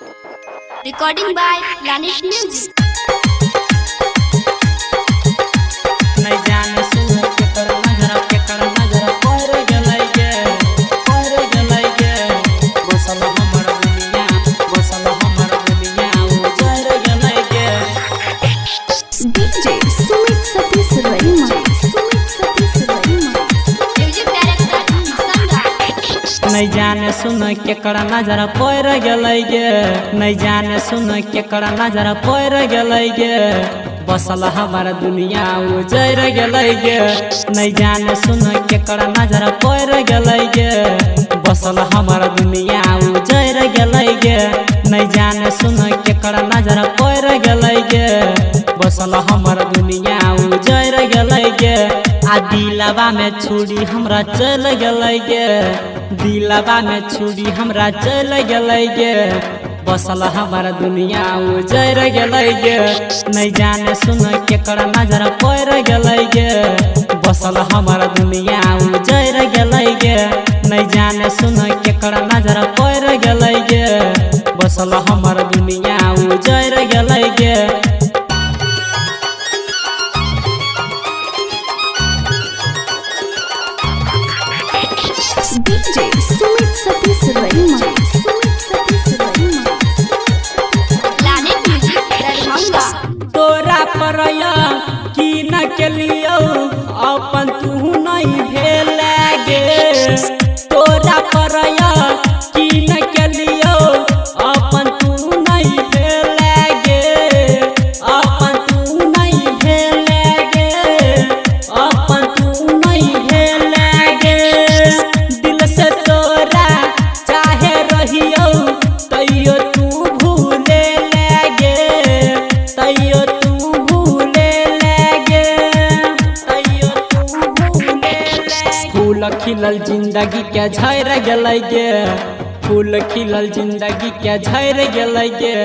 Recording by Planet Music. नहीं जाने सुन के कर नजर पर गलई गे बसल हमर दुनिया उजर गलई गे। DJ Sumit Satish Rahima. Music director Sangha. नहीं जाने सुन के कर नजर पर गलई गे नहीं जाने सुन के कर नजर पर गलई गे बसल हमार दुनिया उजर गलई गे। नहीं जाने सुन के कर नजर पर गलई गे बसल हमार दुनिया उजर गलई गे। नहीं जाने सुन के कर नजर पर गलई गे बसल हमार दुनिया उजर गलई गे। आ दिलवा में छुरी हमरा चल गलई गे दिलवा में छुरी हमरा चल गलई गे बसल हमार दुनिया उजर गलई गे। नहीं जाने सुन के कर नजर पर गलई गे बसल हमार दुनिया उजर गलई गे। नहीं जाने सुन के कर नजर पर गलई गे बसल हमार दुनिया उजर गलई गे। DJ Sumit Satish Rahima. Planet Music Darbhanga. तोरा पर की न के लियो अपन तू नहीं भेल गे तोरा पर की न के लियो अपन तू नहीं भेल गे अपन तू नहीं भेल गे अपन तू नहीं भेल गे। दिल से तोरा चाहे रहियो तैयो तू भूले लगे तैयो तू भूले लगे तैयो तू भूले लगे। फूल खिलल जिंदगी के झड़ गलई गे फूल खिलल जिंदगी के झड़ गलई गे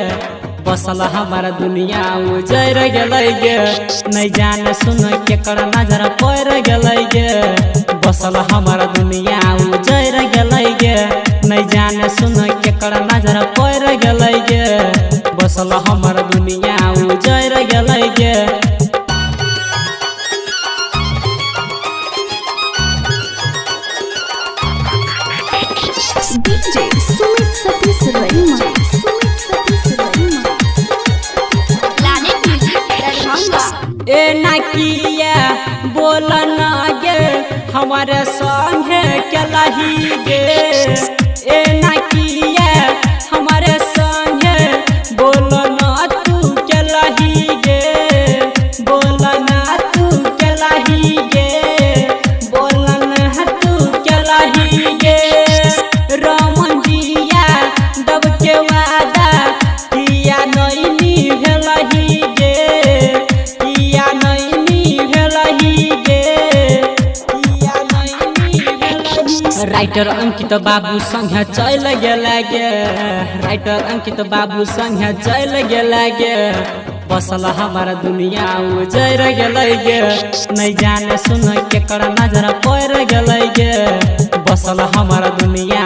बसल हमार दुनिया उजर गलई गे। नहीं जाने सुन के कर नजर पर गलई गे बसल हमार दुनिया उजर गलई गे। नहीं जाने सुन के कर नजर पर गलई गे बसल हमार दुनिया उजर गलई गे। DJ Sumit Satish Rahima. Planet Music Darbhanga. ए ना किया बोल ना गे हमारे संगे केलही गे ए ना किया हमारे संगे बोल ना तू केलही गे बोल ना तू केलही गे बोल ना तू केलही गे। रमन जिया दब के वादा किया नहीं निभलही गे किया नहीं निभलही गे किया नहीं निभलही। राइटर अंकित बाबू संग चल गेला गे राइटर अंकित बाबू संग चल गेला गे बसल हमार दुनिया उजर गलई गे। नहीं जाने सुन के कर नजर पर गलई गे बसल हमार दुनिया